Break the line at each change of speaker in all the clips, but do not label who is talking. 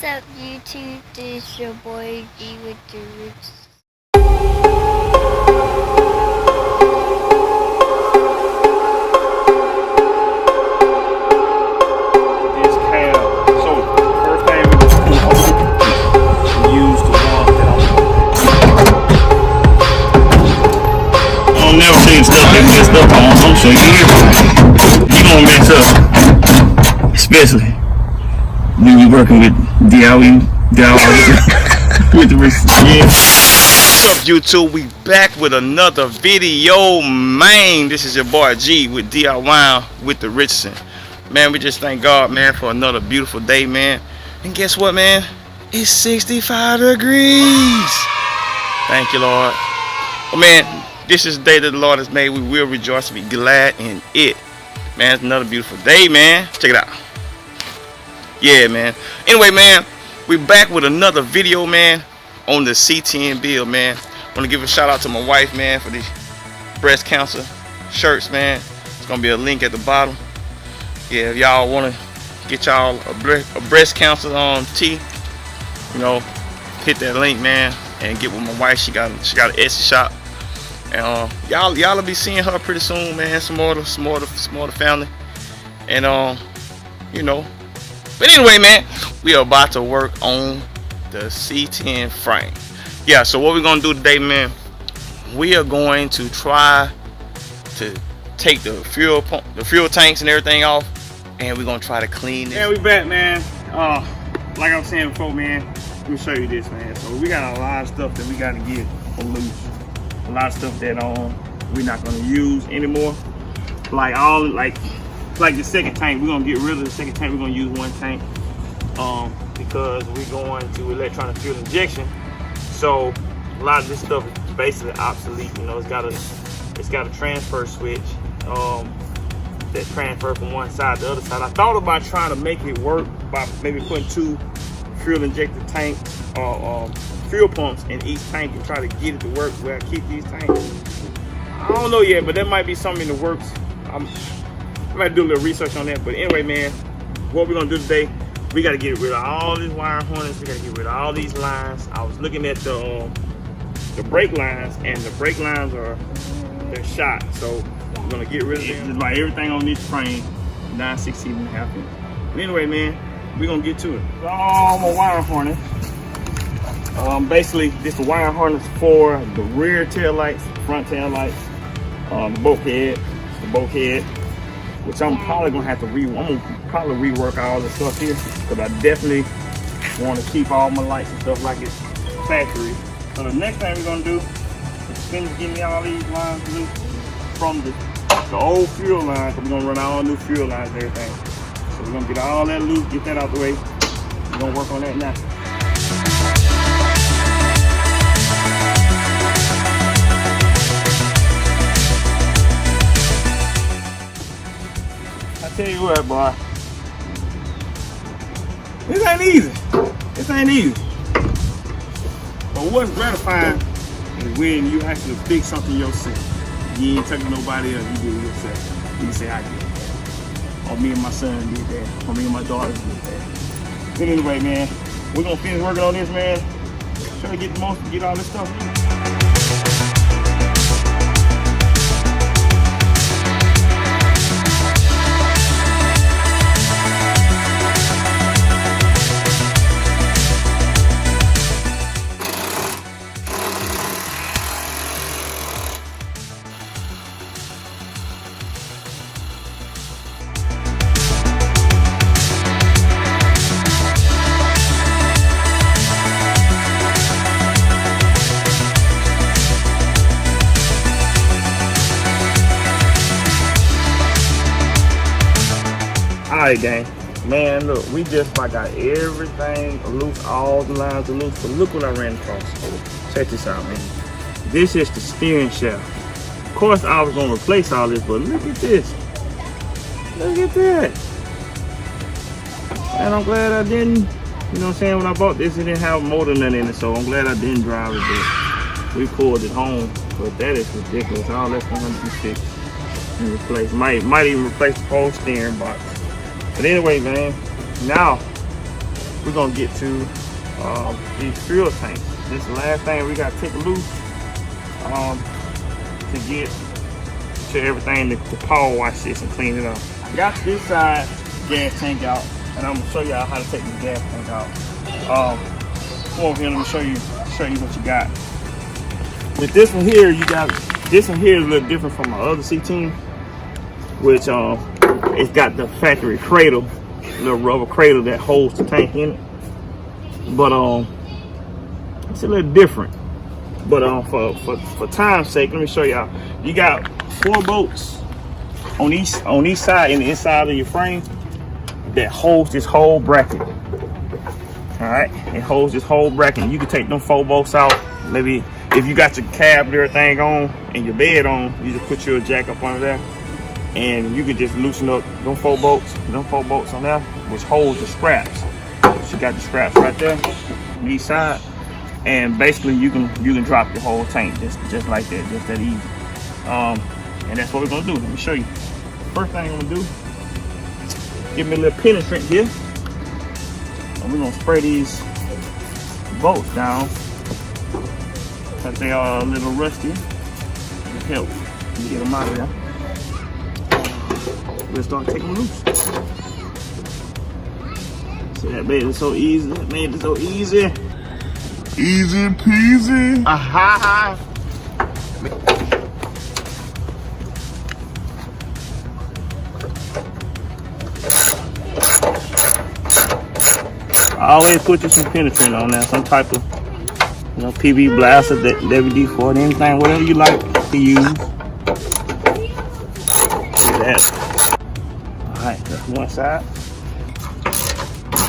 What's up, YouTube? This is your boy D with the Roots.
This cab. So first thing we use the one that I don't never see stuff that messed up on. I'm sure you gonna mess up, especially when you're working with D.I.Y with the wrist. Yeah. What's up, YouTube? We back with another video, man. This is your boy G with D.I.Y with the Richardson. Man, we just thank God, man, for another beautiful day, man. And guess what, man? It's 65 degrees. Thank you, Lord. Oh, man, this is the day that the Lord has made. We will rejoice and be glad in it. Man, it's another beautiful day, man. Check it out. Yeah, man. Anyway, man, we back with another video, man, on the C10 bill, man. I want to give a shout out to my wife, man, for these breast cancer shirts, man. It's going to be a link at the bottom. Yeah, if y'all want to get y'all a breast cancer tee, you know, hit that link, man, and get with my wife. She got an Etsy shop, and y'all will be seeing her pretty soon, man. Some more of the family, and you know. But anyway, man, we are about to work on the C10 frame. Yeah, so what we're gonna do today, man, we are going to try to take the fuel tanks and everything off, and we're gonna try to clean it. Yeah, we back, man. Like I was saying before, man, let me show you this, man. So we got a lot of stuff that we gotta get loose. A lot of stuff that we're not gonna use anymore. Like the second tank, we're gonna get rid of the second tank. We're gonna use one tank because we're going to electronic fuel injection. So a lot of this stuff is basically obsolete. You know, it's got a transfer switch that transfer from one side to the other side. I thought about trying to make it work by maybe putting two fuel injector tank fuel pumps in each tank and try to get it to work where I keep these tanks. I don't know yet, but that might be something in the works. I might do a little research on that. But anyway, man, what we're gonna do today, we gotta get rid of all these wire harness. We gotta get rid of all these lines. I was looking at the brake lines, and the brake lines they're shot. So we're gonna get rid of them. Just like everything on this frame, 9/16.5 inch. But anyway, man, we're gonna get to it. All my wire harness. Basically, this is the wire harness for the rear tail lights, front tail lights, the bolt head, which I'm probably gonna have to rework all the stuff here, because I definitely want to keep all my lights and stuff like it's factory. So the next thing we're gonna do is finish getting all these lines loose from the old fuel lines. So we're gonna run all new fuel lines and everything. So we're gonna get all that loose, get that out the way. We're gonna work on that now. Tell you what, boy, this ain't easy. This ain't easy. But what's gratifying is when you actually fix something yourself. You ain't telling nobody else, you do it yourself. You can say, I did that. Or me and my son did that. Or me and my daughter did that. But anyway, man, we're gonna finish working on this, man. Try to get all this stuff. Alright, gang, man, look, we just about got everything loose, all the lines are loose, but look what I ran across. Check this out, man. This is the steering shaft. Of course, I was gonna replace all this, but look at this. Look at that. And I'm glad I didn't, you know what I'm saying, when I bought this, it didn't have a motor none in it, so I'm glad I didn't drive it there. We pulled it home, but that is ridiculous. All that's gonna have to be fixed and replaced. Might even replace the whole steering box. But anyway, man, now we're gonna get to these fuel tanks. This is the last thing we gotta take loose to get to everything to power wash this and clean it up. I got this side gas tank out, and I'm gonna show y'all how to take the gas tank out. Come over here, let me show you what you got. With this one here, this one here is a little different from my other C10, which it's got the factory cradle, little rubber cradle that holds the tank in it. But it's a little different. But for time's sake, let me show y'all. You got 4 bolts on each side in the inside of your frame that holds this whole bracket. All right, it holds this whole bracket. You can take them 4 bolts out. Maybe if you got your cab and everything on and your bed on, you just put your jack up under there, and you can just loosen up them 4 bolts on there, which holds the scraps. So you got the scraps right there on each side, and basically you can drop your whole tank just like that, just that easy. And that's what we're gonna do. Let me show you. First thing I'm gonna do, give me a little penetrant here. And we're gonna spray these bolts down because they are a little rusty. It'll help get them out of there. We'll start taking them loose. See, that made it so easy. That made it so easy. Easy peasy. Aha. Always put you some penetrant on there, some type of, PB blaster, WD-40, anything, whatever you like to use. Look at that. All right, that's one side.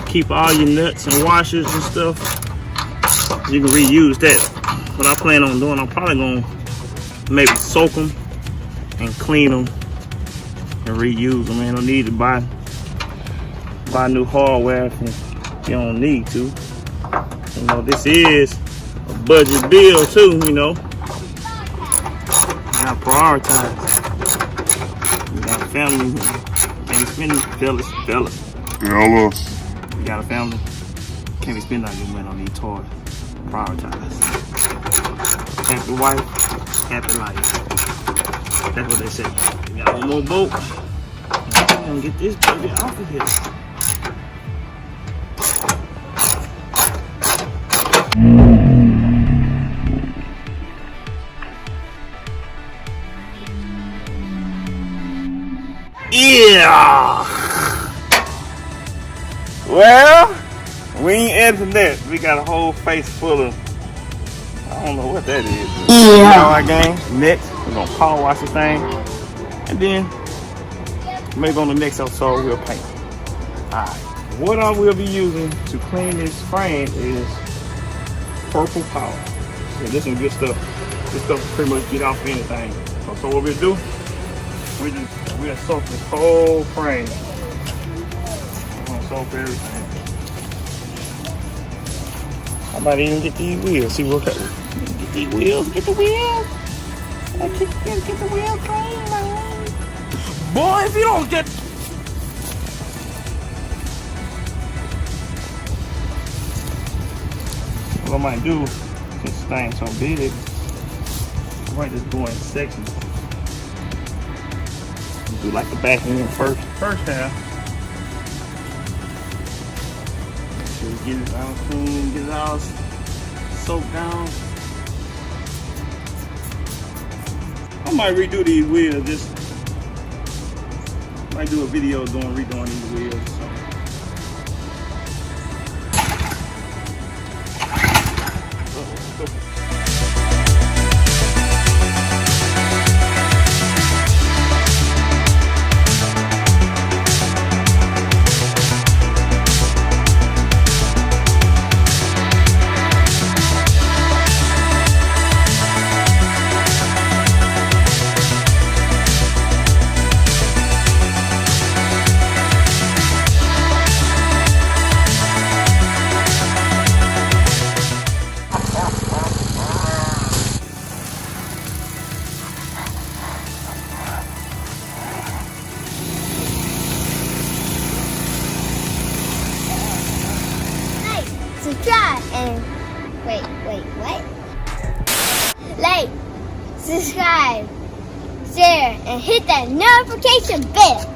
Keep all your nuts and washers and stuff. You can reuse that. What I plan on doing, I'm probably gonna maybe soak them and clean them and reuse them. Man, no need to buy new hardware if you don't need to. This is a budget bill too, You gotta prioritize. You got a family, can't be spending, fellas. You got a family, can't be spending all your money on these toys. Prioritize. Happy wife, happy life. That's what they say. We got one more bolt. I'm gonna get this baby off of here. Yeah. Well, we ain't editing that. We got a whole face full of, I don't know what that is. D.I.Y. game. Next, we're gonna power wash the thing, and then maybe on the next episode we'll paint. All right. What I will be using to clean this frame is purple power. Yeah, this is good stuff. This stuff will pretty much get off anything. So what we'll do, we'll soak this whole frame. We're gonna soak everything. I might even get these wheels. See what get these wheels. Get the wheels. Get the wheels clean, man. Boy, if you don't get. What I might do, since this thing's so big, I might just go in sections. Do like the back end first half. So we get it all clean, get it all soaked down. I might redo these wheels. Just might do a video redoing these wheels. So.
subscribe, and wait, what? Like, subscribe, share, and hit that notification bell.